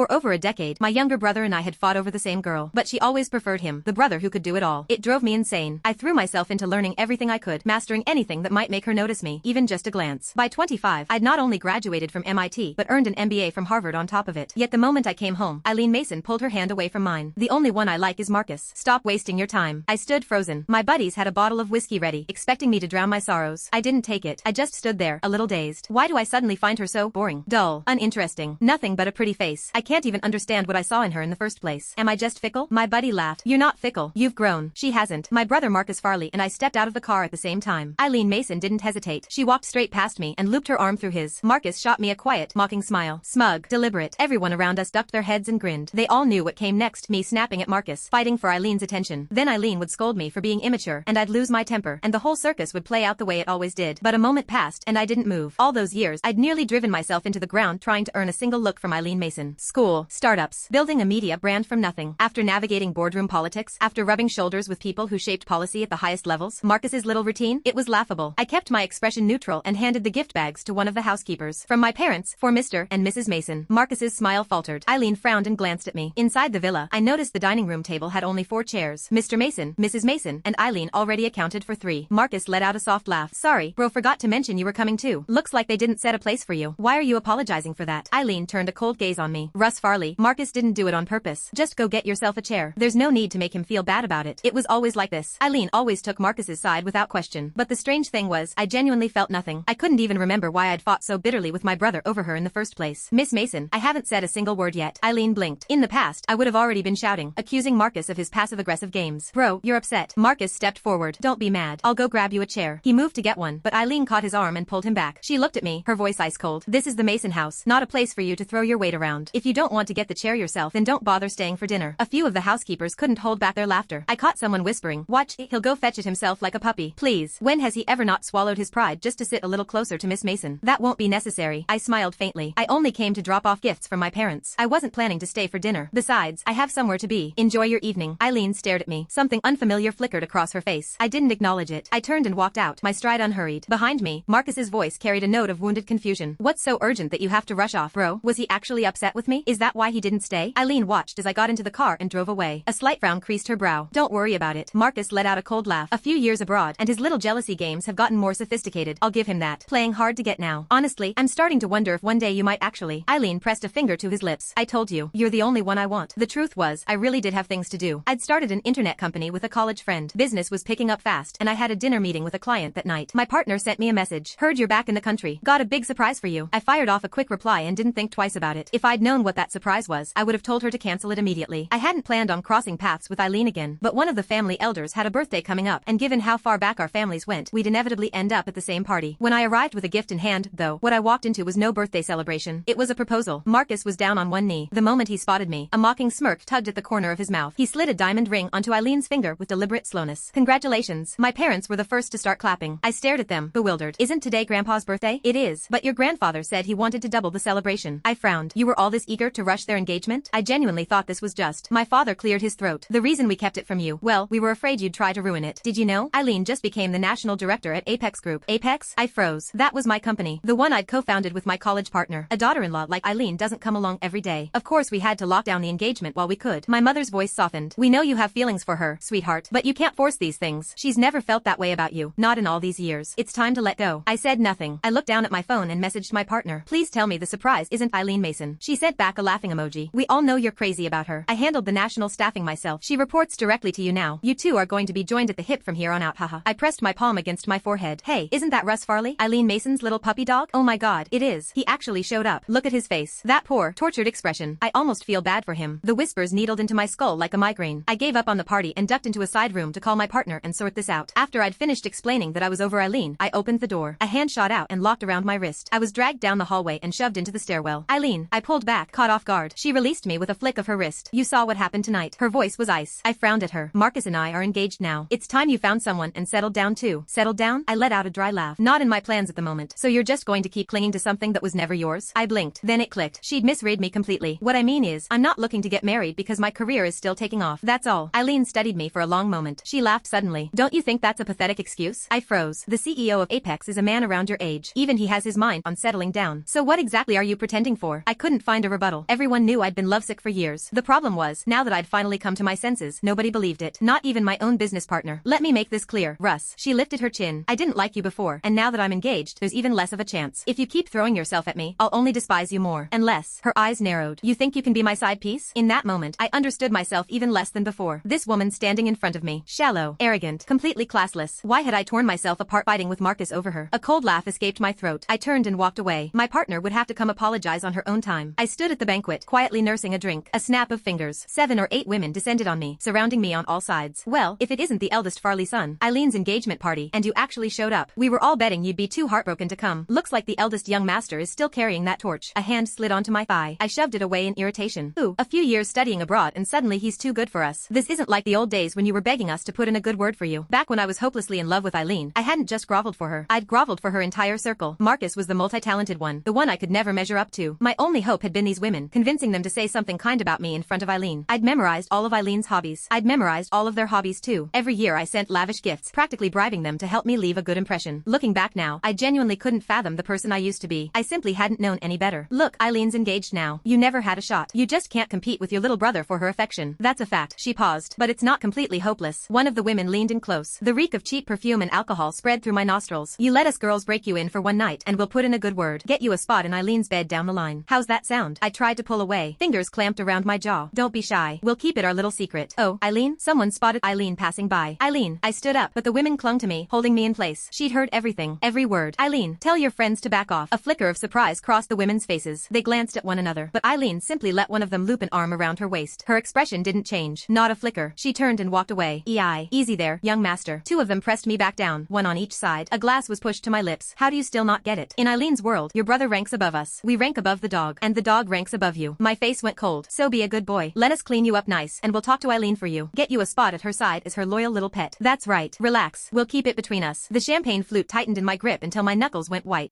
For over a decade, my younger brother and I had fought over the same girl, but she always preferred him, the brother who could do it all. It drove me insane. I threw myself into learning everything I could, mastering anything that might make her notice me, even just a glance. By 25, I'd not only graduated from MIT, but earned an MBA from Harvard on top of it. Yet the moment I came home, Eileen Mason pulled her hand away from mine. The only one I like is Marcus. Stop wasting your time. I stood frozen. My buddies had a bottle of whiskey ready, expecting me to drown my sorrows. I didn't take it. I just stood there, a little dazed. Why do I suddenly find her so boring, dull, uninteresting? Nothing but a pretty face. I can't even understand what I saw in her in the first place. Am I just fickle? My buddy laughed. You're not fickle. You've grown. She hasn't. My brother Marcus Farley and I stepped out of the car at the same time. Eileen Mason didn't hesitate. She walked straight past me and looped her arm through his. Marcus shot me a quiet, mocking smile. Smug, deliberate. Everyone around us ducked their heads and grinned. They all knew what came next, me snapping at Marcus, fighting for Eileen's attention. Then Eileen would scold me for being immature, and I'd lose my temper, and the whole circus would play out the way it always did. But a moment passed, and I didn't move. All those years, I'd nearly driven myself into the ground trying to earn a single look from Eileen Mason. School, startups, building a media brand from nothing. After navigating boardroom politics, after rubbing shoulders with people who shaped policy at the highest levels, Marcus's little routine, it was laughable. I kept my expression neutral and handed the gift bags to one of the housekeepers. From my parents, for Mr. and Mrs. Mason. Marcus's smile faltered. Eileen frowned and glanced at me. Inside the villa, I noticed the dining room table had only 4 chairs. Mr. Mason, Mrs. Mason, and Eileen already accounted for 3. Marcus let out a soft laugh. Sorry, bro, forgot to mention you were coming too. Looks like they didn't set a place for you. Why are you apologizing for that? Eileen turned a cold gaze on me. Russ Farley, Marcus didn't do it on purpose. Just go get yourself a chair. There's no need to make him feel bad about it. It was always like this. Eileen always took Marcus's side without question. But the strange thing was, I genuinely felt nothing. I couldn't even remember why I'd fought so bitterly with my brother over her in the first place. Miss Mason, I haven't said a single word yet. Eileen blinked. In the past, I would have already been shouting, accusing Marcus of his passive-aggressive games. Bro, you're upset. Marcus stepped forward. Don't be mad. I'll go grab you a chair. He moved to get one, but Eileen caught his arm and pulled him back. She looked at me, her voice ice cold. This is the Mason house, not a place for you to throw your weight around. If you don't want to get the chair yourself, then don't bother staying for dinner. A few of the housekeepers couldn't hold back their laughter. I caught someone whispering, watch, he'll go fetch it himself like a puppy. Please. When has he ever not swallowed his pride just to sit a little closer to Miss Mason? That won't be necessary. I smiled faintly. I only came to drop off gifts from my parents. I wasn't planning to stay for dinner. Besides, I have somewhere to be. Enjoy your evening. Eileen stared at me. Something unfamiliar flickered across her face. I didn't acknowledge it. I turned and walked out, my stride unhurried. Behind me, Marcus's voice carried a note of wounded confusion. What's so urgent that you have to rush off, bro? Was he actually upset with me? Is that why he didn't stay? Eileen watched as I got into the car and drove away. A slight frown creased her brow. Don't worry about it. Marcus let out a cold laugh. A few years abroad, and his little jealousy games have gotten more sophisticated. I'll give him that. Playing hard to get now. Honestly, I'm starting to wonder if one day you might actually. Eileen pressed a finger to his lips. I told you, you're the only one I want. The truth was, I really did have things to do. I'd started an internet company with a college friend. Business was picking up fast, and I had a dinner meeting with a client that night. My partner sent me a message. Heard you're back in the country. Got a big surprise for you. I fired off a quick reply and didn't think twice about it. If I'd known what that surprise was, I would have told her to cancel it immediately. I hadn't planned on crossing paths with Eileen again, but one of the family elders had a birthday coming up, and given how far back our families went, we'd inevitably end up at the same party. When I arrived with a gift in hand, though, what I walked into was no birthday celebration. It was a proposal. Marcus was down on one knee. The moment he spotted me, a mocking smirk tugged at the corner of his mouth. He slid a diamond ring onto Eileen's finger with deliberate slowness. Congratulations. My parents were the first to start clapping. I stared at them, bewildered. Isn't today Grandpa's birthday? It is. But your grandfather said he wanted to double the celebration. I frowned. You were all this eager to rush their engagement? I genuinely thought this was just. My father cleared his throat. The reason we kept it from you, well, we were afraid you'd try to ruin it. Did you know? Eileen just became the national director at Apex Group. Apex? I froze. That was my company. The one I'd co-founded with my college partner. A daughter-in-law like Eileen doesn't come along every day. Of course we had to lock down the engagement while we could. My mother's voice softened. We know you have feelings for her, sweetheart, but you can't force these things. She's never felt that way about you. Not in all these years. It's time to let go. I said nothing. I looked down at my phone and messaged my partner. Please tell me the surprise isn't Eileen Mason. She sent back a laughing emoji. We all know you're crazy about her. I handled the national staffing myself. She reports directly to you now. You two are going to be joined at the hip from here on out, haha. I pressed my palm against my forehead. Hey, isn't that Russ Farley? Eileen Mason's little puppy dog? Oh my god, it is. He actually showed up. Look at his face. That poor, tortured expression. I almost feel bad for him. The whispers needled into my skull like a migraine. I gave up on the party and ducked into a side room to call my partner and sort this out. After I'd finished explaining that I was over Eileen, I opened the door. A hand shot out and locked around my wrist. I was dragged down the hallway and shoved into the stairwell. Eileen. I pulled back, caught off guard. She released me with a flick of her wrist. You saw what happened tonight. Her voice was ice. I frowned at her. Marcus and I are engaged now. It's time you found someone and settled down too. Settled down? I let out a dry laugh. Not in my plans at the moment. So you're just going to keep clinging to something that was never yours? I blinked. Then it clicked. She'd misread me completely. What I mean is, I'm not looking to get married because my career is still taking off. That's all. Eileen studied me for a long moment. She laughed suddenly. Don't you think that's a pathetic excuse? I froze. The CEO of Apex is a man around your age. Even he has his mind on settling down. So what exactly are you pretending for? I couldn't find a rebuttal. rebuttal. Everyone knew I'd been lovesick for years. The problem was, now that I'd finally come to my senses, nobody believed it. Not even my own business partner. Let me make this clear, Russ. She lifted her chin. I didn't like you before, and now that I'm engaged, there's even less of a chance. If you keep throwing yourself at me, I'll only despise you more. Unless, her eyes narrowed. You think you can be my side piece? In that moment, I understood myself even less than before. This woman standing in front of me. Shallow, arrogant, completely classless. Why had I torn myself apart fighting with Marcus over her? A cold laugh escaped my throat. I turned and walked away. My partner would have to come apologize on her own time. I stood at the banquet, quietly nursing a drink. A snap of fingers. 7 or 8 women descended on me, surrounding me on all sides. Well, if it isn't the eldest Farley son, Eileen's engagement party, and you actually showed up. We were all betting you'd be too heartbroken to come. Looks like the eldest young master is still carrying that torch. A hand slid onto my thigh. I shoved it away in irritation. Ooh, a few years studying abroad and suddenly he's too good for us. This isn't like the old days when you were begging us to put in a good word for you. Back when I was hopelessly in love with Eileen, I hadn't just groveled for her. I'd groveled for her entire circle. Marcus was the multi-talented one, the one I could never measure up to. My only hope had been these women, convincing them to say something kind about me in front of Eileen. I'd memorized all of Eileen's hobbies. I'd memorized all of their hobbies too. Every year I sent lavish gifts, practically bribing them to help me leave a good impression. Looking back now, I genuinely couldn't fathom the person I used to be. I simply hadn't known any better. Look, Eileen's engaged now. You never had a shot. You just can't compete with your little brother for her affection. That's a fact. She paused. But it's not completely hopeless. One of the women leaned in close. The reek of cheap perfume and alcohol spread through my nostrils. You let us girls break you in for one night, and we'll put in a good word. Get you a spot in Eileen's bed down the line. How's that sound? I tried to pull away. Fingers clamped around my jaw. Don't be shy. We'll keep it our little secret. Oh, Eileen? Someone spotted Eileen passing by. Eileen. I stood up, but the women clung to me, holding me in place. She'd heard everything. Every word. Eileen, tell your friends to back off. A flicker of surprise crossed the women's faces. They glanced at one another, but Eileen simply let one of them loop an arm around her waist. Her expression didn't change. Not a flicker. She turned and walked away. Easy there, young master. 2 of them pressed me back down, one on each side. A glass was pushed to my lips. How do you still not get it? In Eileen's world, your brother ranks above us. We rank above the dog, and the dog ranks above you. My face went cold. So be a good boy. Let us clean you up nice, and we'll talk to Eileen for you. Get you a spot at her side as her loyal little pet. That's right. Relax. We'll keep it between us. The champagne flute tightened in my grip until my knuckles went white.